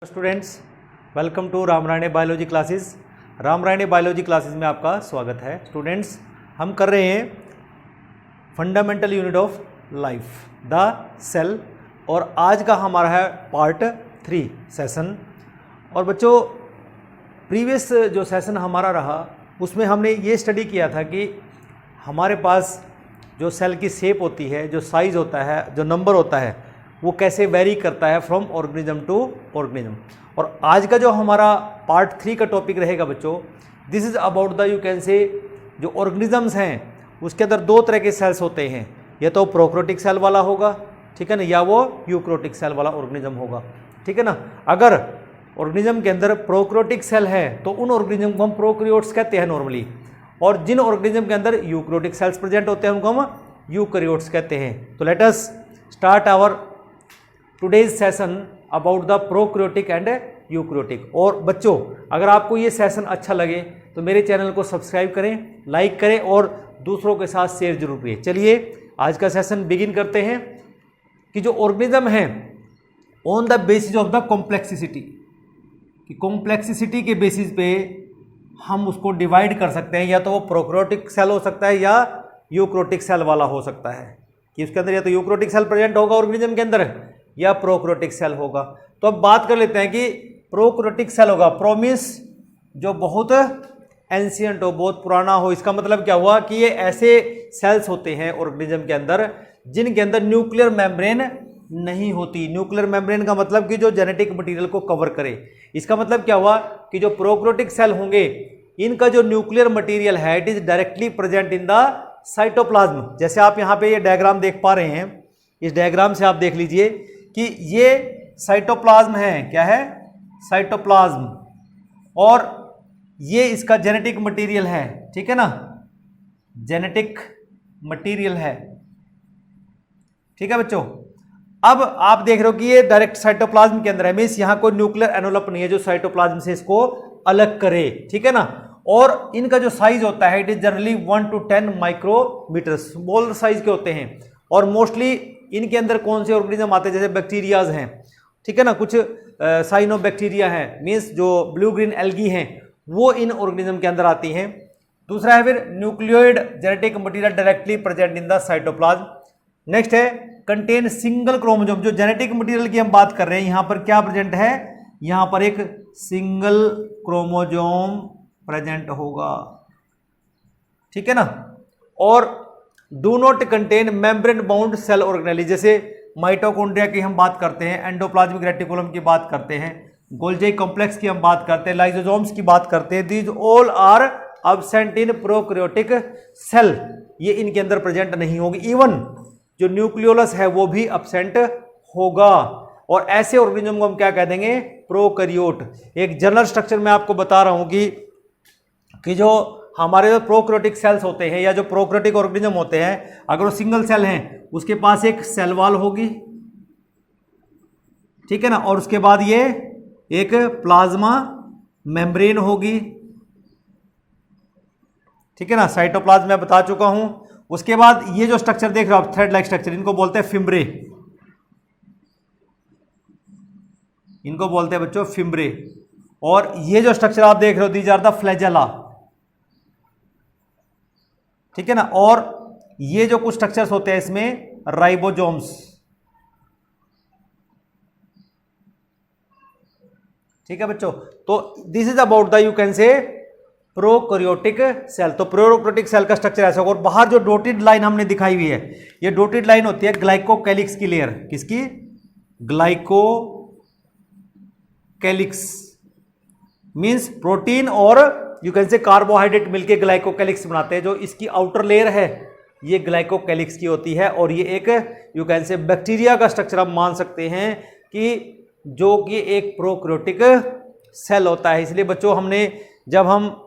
Students, welcome to Ramrayane biology classes. Ramrayane biology classes में आपका स्वागत है। स्टूडेंट्स, हम कर रहे हैं fundamental unit of life the cell और आज का हमारा है पार्ट 3 सेशन। और बच्चों, प्रीवियस जो सेशन हमारा रहा उसमें हमने ये स्टडी किया था कि हमारे पास जो सेल की शेप होती है, जो साइज़ होता है, जो नंबर होता है, वो कैसे वेरी करता है फ्रॉम ऑर्गेनिज्म टू ऑर्गेनिज्म। और आज का जो हमारा पार्ट 3 का टॉपिक रहेगा बच्चों, this is about the you can से जो ऑर्गेनिजम्स हैं उसके अंदर दो तरह के सेल्स होते हैं, या तो प्रोकैरियोटिक सेल वाला होगा, ठीक है ना, या वो यूकैरियोटिक सेल वाला ऑर्गेनिज्म होगा, ठीक है ना। अगर ऑर्गेनिज्म के अंदर प्रोकैरियोटिक सेल है तो उन ऑर्गेनिज्म को हम प्रोकैरियोट्स कहते हैं नॉर्मली, और जिन ऑर्गेनिज्म के अंदर यूकैरियोटिक सेल्स प्रेजेंट होते हैं उनको हम यूकैरियोट्स कहते हैं। तो let us start our today's session about the prokaryotic and eukaryotic. और बच्चों, अगर आपको ये सेशन अच्छा लगे तो मेरे चैनल को सब्सक्राइब करें, लाइक करें और दूसरों के साथ शेयर जरूर करें। चलिए आज का सेशन बिगिन करते हैं कि जो ऑर्गेनिज्म है on the basis of the complexity, कि कॉम्प्लेक्सिटी के बेसिस पे हम उसको डिवाइड कर सकते हैं, या तो वो प्रोकैरियोटिक सेल हो सकता है या यूकैरियोटिक सेल वाला हो सकता है, कि उसके अंदर या तो यूकैरियोटिक सेल प्रेजेंट होगा ऑर्गेनिज्म के अंदर या प्रोकैरियोटिक सेल होगा। तो अब बात कर लेते हैं कि प्रोकैरियोटिक सेल होगा, प्रोमिस जो बहुत एंशियंट हो, बहुत पुराना हो। इसका मतलब क्या हुआ कि ये ऐसे सेल्स होते हैं ऑर्गेनिज्म के अंदर जिनके अंदर न्यूक्लियर मेम्ब्रेन नहीं होती। न्यूक्लियर मेम्ब्रेन का मतलब कि जो जेनेटिक मटेरियल को कवर करे। इसका मतलब क्या हुआ कि जो प्रोकैरियोटिक सेल होंगे इनका जो न्यूक्लियर मटेरियल है it is directly present in the cytoplasm. जैसे आप यहाँ पे ये डायग्राम देख पा रहे हैं, इस डायग्राम से आप देख लीजिए कि ये साइटोप्लाज्म है। क्या है? साइटोप्लाज्म। और ये इसका जेनेटिक मटेरियल है, ठीक है ना, जेनेटिक मटेरियल है, ठीक है बच्चों। अब आप देख रहे हो कि ये डायरेक्ट साइटोप्लाज्म के अंदर है, मीन्स यहां कोई न्यूक्लियर एनवलप नहीं है जो साइटोप्लाज्म से इसको अलग करे, ठीक है ना। और इनका जो साइज होता है it is generally 1 to 10 micrometre, small size के होते हैं। और मोस्टली इनके अंदर कौन से ऑर्गेनिज्म आते हैं, जैसे बैक्टीरियाज हैं, ठीक है ना, कुछ साइनोबैक्टीरिया हैं, मीन्स जो ब्लू ग्रीन एल्गी हैं वो इन ऑर्गेनिज्म के अंदर आती हैं। दूसरा है फिर nucleoid genetic material directly present in the cytoplasm. Next है कंटेन सिंगल क्रोमोसोम। जो जेनेटिक मटेरियल की हम बात कर रहे हैं यहां पर क्या प्रेजेंट है, यहां पर एक सिंगल क्रोमोसोम प्रेजेंट होगा, ठीक है ना। और do not contain membrane bound cell organelle, जैसे माइटोकॉन्ड्रिया की हम बात करते हैं, एंडोप्लाज्मिक रेटिकुलम की बात करते हैं, गोल्जी कॉम्प्लेक्स की हम बात करते हैं, लाइसोसोम्स की बात करते हैं। These all are absent in prokaryotic cell, ये इनके अंदर प्रेजेंट नहीं होगी। इवन जो न्यूक्लियोलस है वो भी अब्सेंट होगा। और ऐसे ऑर्गेनिज्म को हम क्या कह देंगे, प्रोकैरियोट। एक जनरल स्ट्रक्चर मैं आपको बता रहा हूं कि जो हमारे जो प्रोकैरियोटिक सेल्स होते हैं या जो प्रोकैरियोटिक ऑर्गेनिज्म होते हैं, अगर वो सिंगल सेल हैं उसके पास एक सेल वॉल होगी, ठीक है ना, और उसके बाद ये एक प्लाज्मा मेम्ब्रेन होगी, ठीक है ना। साइटोप्लाज्म मैं बता चुका हूं। उसके बाद ये जो स्ट्रक्चर देख रहे हो आप, थ्रेड लाइक स्ट्रक्चर, इनको बोलते हैं फिम्ब्रे, इनको बोलते हैं बच्चों फिम्ब्रे। और ये जो स्ट्रक्चर आप देख रहे हो दीज आर द फ्लैजेला, ठीक है ना। और ये जो कुछ स्ट्रक्चर्स होते हैं इसमें राइबोसोम्स, ठीक है बच्चों। तो this is about the you can say prokaryotic cell. तो प्रोकैरियोटिक सेल का स्ट्रक्चर ऐसा होगा। और बाहर जो डॉटेड लाइन हमने दिखाई हुई है, ये डॉटेड लाइन होती है ग्लाइकोकैलिक्स की लेयर। किसकी? ग्लाइकोकैलिक्स मींस प्रोटीन और यू कैन से कार्बोहाइड्रेट मिलके ग्लाइकोकैलिक्स बनाते हैं। जो इसकी आउटर लेयर है ये ग्लाइकोकैलिक्स की होती है। और ये एक यू कैन से बैक्टीरिया का स्ट्रक्चर आप मान सकते हैं कि जो कि एक प्रोकैरियोटिक सेल होता है। इसलिए बच्चों हमने जब हम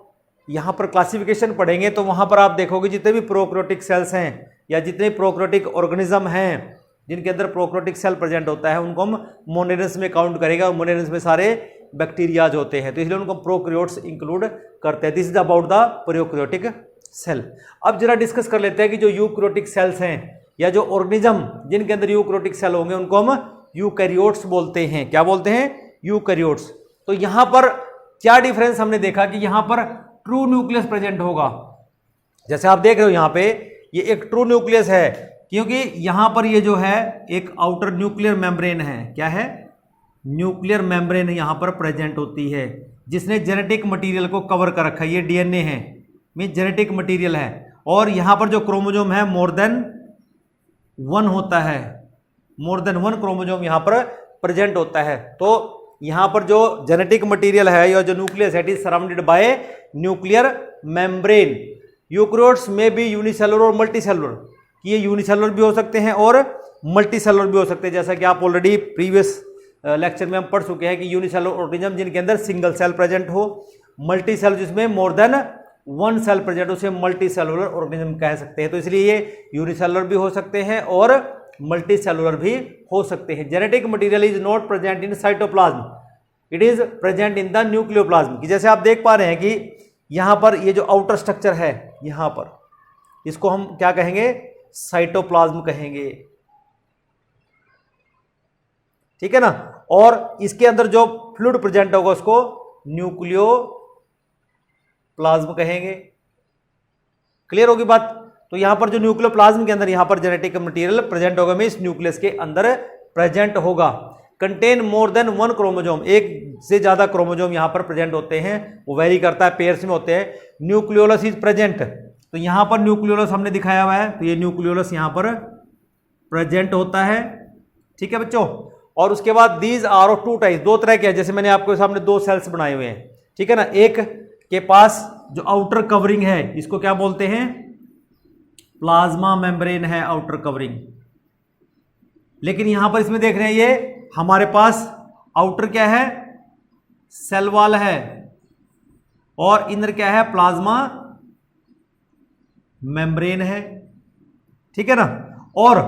यहाँ पर क्लासिफिकेशन पढ़ेंगे तो वहाँ पर आप देखोगे जितने भी प्रोकैरियोटिक सेल्स हैं या जितने प्रोकैरियोटिक ऑर्गेनिज्म हैं जिनके अंदर प्रोकैरियोटिक सेल प्रेजेंट होता है उनको हम मोनेरन्स में काउंट करेगा। और मोनेरन्स में सारे बैक्टीरियाज होते हैं, तो इसलिए उनको प्रोकैरियोट्स इंक्लूड करते हैं। This is about the prokaryotic cell. अब जरा डिस्कस कर लेते हैं कि जो यूकैरियोटिक सेल्स हैं या जो ऑर्गेनिज्म जिनके अंदर यूकैरियोटिक सेल होंगे उनको हम यूकैरियोट्स बोलते हैं। क्या बोलते हैं? यूकैरियोट्स। तो यहां पर क्या डिफरेंस हमने देखा कि यहां पर ट्रू न्यूक्लियस प्रेजेंट होगा। जैसे आप देख रहे हो यहां पे ये एक ट्रू न्यूक्लियस है, क्योंकि यहां पर ये जो है एक आउटर न्यूक्लियर मेम्ब्रेन है। क्या है? न्यूक्लियर मेम्ब्रेन यहां पर प्रेजेंट होती है, जिसने जेनेटिक मटेरियल को कवर कर रखा है। ये डीएनए है, मीन जेनेटिक मटेरियल है। और यहां पर जो क्रोमोजोम है मोर देन 1 होता है, मोर देन 1 क्रोमोजोम यहां पर प्रेजेंट होता है। तो यहां पर जो जेनेटिक मटेरियल है या जो न्यूक्लियस है, it is surrounded by nuclear membrane. Eukaryotes में भी यूनिसेलुलर और मल्टीसेलुलर, कि ये यूनिसेलुलर भी हो सकते हैं और मल्टीसेलुलर भी हो सकते हैं। जैसा कि आप ऑलरेडी प्रीवियस लेक्चर में हम पढ़ चुके हैं कि यूनिसेलुलर ऑर्गेनिज्म जिनके अंदर सिंगल सेल प्रेजेंट हो, मल्टीसेल जिसमें मोर देन 1 सेल प्रेजेंट, उसे मल्टीसेलुलर ऑर्गेनिज्म कह सकते हैं। तो इसलिए ये यूनिसेलुलर भी हो सकते हैं और मल्टीसेलुलर भी हो सकते हैं। Genetic material is not present in cytoplasm, it is present in the nucleoplasm. कि जैसे आप देख पा रहे हैं कि यहां पर ये जो आउटर स्ट्रक्चर है यहां पर, इसको हम क्या कहेंगे? साइटोप्लाज्म कहेंगे, ठीक है ना। और इसके अंदर जो फ्लूइड प्रेजेंट होगा उसको न्यूक्लियोप्लाज्म कहेंगे। क्लियर होगी बात? तो यहां पर जो न्यूक्लियोप्लाज्म के अंदर यहां पर जेनेटिक मटेरियल प्रेजेंट होगा, मींस न्यूक्लियस के अंदर प्रेजेंट होगा। कंटेन मोर देन 1 क्रोमोजोम, एक से ज्यादा क्रोमोजोम यहां पर प्रेजेंट होते हैं, वो वेरी करता है, पेयर्स में होते हैं। न्यूक्लियोलस इज प्रेजेंट, तो यहां पर न्यूक्लियोलस हमने दिखाया हुआ है, तो ये न्यूक्लियोलस यहां पर प्रेजेंट होता है, ठीक है बच्चों। और उसके बाद दीज आर ऑफ 2 टाइप्स, 2 तरह के हैं। जैसे मैंने आपके सामने 2 सेल्स बनाए हुए हैं, ठीक है ना। एक के पास जो आउटर कवरिंग है इसको क्या बोलते हैं? प्लाज्मा मेम्ब्रेन है, आउटर कवरिंग। लेकिन यहां पर इसमें देख रहे हैं ये हमारे पास आउटर क्या है? सेल वॉल है, और इनर क्या है? प्लाज्मा मेम्ब्रेन है, ठीक है ना। और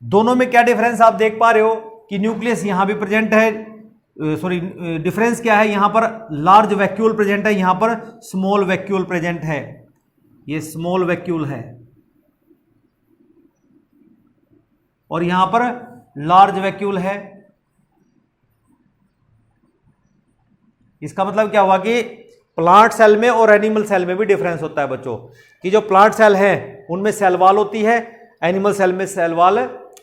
दोनों में क्या डिफरेंस आप देख पा रहे हो कि न्यूक्लियस यहां भी प्रेजेंट है, सॉरी डिफरेंस क्या है? यहां पर लार्ज वैक्यूल प्रेजेंट है, यहां पर स्मॉल वैक्यूल प्रेजेंट है। ये स्मॉल वैक्यूल है और यहां पर लार्ज वैक्यूल है। इसका मतलब क्या हुआ कि प्लांट सेल में और एनिमल सेल में भी डिफरेंस होता है बच्चों, कि जो प्लांट सेल है उनमें सेल वॉल होती है, एनिमल सेल में सेल वॉल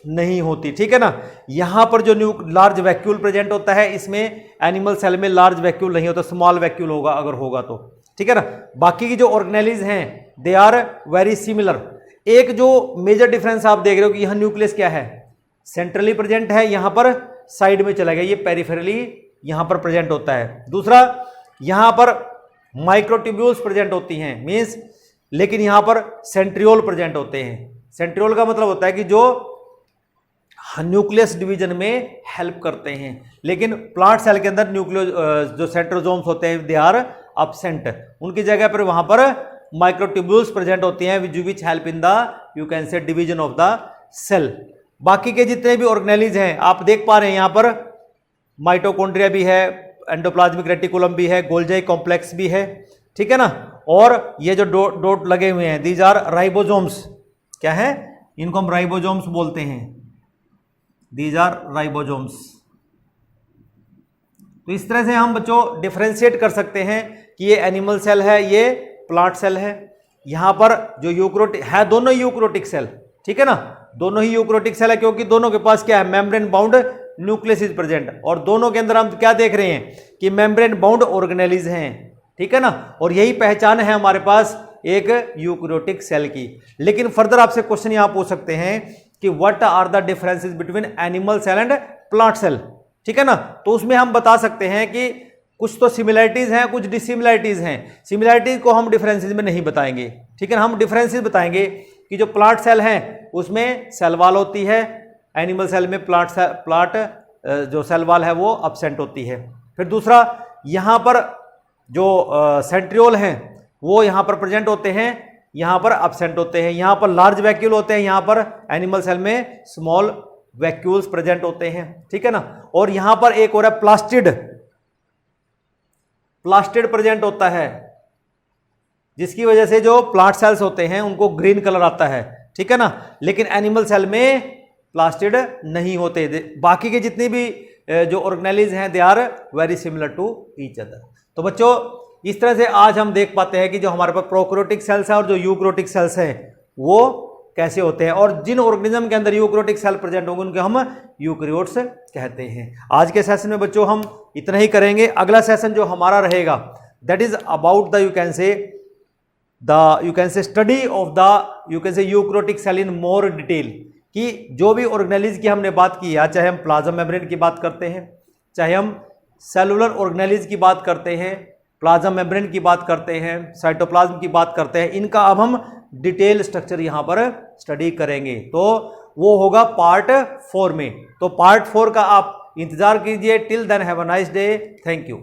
नहीं होती, ठीक है ना। यहां पर जो लार्ज वैक्यूल प्रेजेंट होता है, इसमें एनिमल सेल में लार्ज वैक्यूल नहीं होता, स्मॉल वैक्यूल होगा अगर होगा तो, ठीक है ना। बाकी की जो ऑर्गेनेलिज हैं दे आर वेरी सिमिलर। एक जो मेजर डिफरेंस आप देख रहे हो कि यहां न्यूक्लियस क्या है? सेंट्रली प्रेजेंट है, यहां पर साइड में चला गया, ये पेरिफेरली यहां पर प्रेजेंट होता है। दूसरा, यहां पर माइक्रोट्यूब्यूल्स प्रेजेंट होती हैं, मींस, लेकिन यहां पर सेंट्रियोल प्रेजेंट होते हैं। सेंट्रियोल का मतलब होता है कि जो न्यूक्लियस डिवीजन में हेल्प करते हैं। लेकिन प्लांट सेल के अंदर न्यूक्लियो जो सेंट्रोजोम्स होते हैं दे आर एब्सेंट, उनकी जगह पर वहां पर माइक्रोट्यूब्यूल्स प्रेजेंट होती हैं which help in the you can say division of the cell. बाकी के जितने भी ऑर्गेनेलिज हैं आप देख पा रहे हैं, यहां पर माइटोकॉन्ड्रिया भी है, एंडोप्लाज्मिक रेटिकुलम भी है, गोल्जी कॉम्प्लेक्स भी है, ठीक है ना। और ये जो डॉट लगे हुए हैं दीज आर राइबोसोम्स। क्या है? इनको हम राइबोसोम्स बोलते हैं, दीज आर राइबोसोम्स। तो इस तरह से हम बच्चों डिफरेंशिएट कर सकते हैं कि ये एनिमल सेल है, ये प्लांट सेल है। यहां पर जो यूकैरियोटिक है, दोनों यूकैरियोटिक सेल, ठीक है ना, दोनों ही यूकैरियोटिक सेल है, क्योंकि दोनों के पास क्या है? Membrane bound nucleus is present. और दोनों के अंदर हम क्या देख रहे हैं कि मेम्ब्रेन बाउंड ऑर्गेनेलिज हैं, ठीक है ना। और यही पहचान है हमारे पास एक यूकैरियोटिक सेल की। लेकिन फर्दर आपसे क्वेश्चन यहां पूछ सकते हैं कि what are the differences between animal cell and plant cell, ठीक है ना। तो उसमें हम बता सकते हैं कि कुछ तो सिमिलरिटीज हैं, कुछ डिसिमिलरिटीज हैं। सिमिलरिटीज को हम डिफरेंसेस में नहीं बताएंगे, ठीक है ना। हम डिफरेंसेस बताएंगे कि जो प्लांट सेल हैं उसमें सेल वॉल होती है, एनिमल सेल में प्लांट जो सेल वॉल है वो एब्सेंट होती है। फिर दूसरा, यहां पर जो सेंट्रियोल हैं वो यहां पर प्रेजेंट होते हैं, यहां पर एब्सेंट होते हैं। यहां पर लार्ज वैक्यूल होते हैं, यहां पर एनिमल सेल में स्मॉल वैक्यूल्स प्रेजेंट होते हैं, ठीक है ना। और यहां पर एक और है प्लास्टिड प्रेजेंट होता है, जिसकी वजह से जो प्लांट सेल्स होते हैं उनको ग्रीन कलर आता है, ठीक है ना। लेकिन एनिमल सेल में प्लास्टिड नहीं होते। बाकी के जितने भी जो ऑर्गेनेलिज हैं they are very similar to each other. तो बच्चों इस तरह से आज हम देख पाते हैं कि जो हमारे पास प्रोकैरियोटिक सेल्स है और जो यूकैरियोटिक सेल्स हैं वो कैसे होते हैं, और जिन ऑर्गेनिज्म के अंदर यूकैरियोटिक सेल प्रेजेंट होंगे उनको हम यूकैरियोट्स कहते हैं। आज के सेशन में बच्चों हम इतना ही करेंगे। अगला सेशन जो हमारा रहेगा that is about the you can say study of the eukaryotic cell in more detail, कि जो भी ऑर्गेनेलिज की हमने बात की है, चाहे हम प्लाज्मा मेम्ब्रेन की बात करते हैं, चाहे हम सेलुलर ऑर्गेनेलिज की बात करते हैं, प्लाज्मा मेम्ब्रेन की बात करते हैं, साइटोप्लाज्म की बात करते हैं, इनका अब हम डिटेल स्ट्रक्चर यहां पर स्टडी करेंगे। तो वो होगा पार्ट 4 में। तो पार्ट 4 का आप इंतजार कीजिए। Till then have a nice day. Thank you.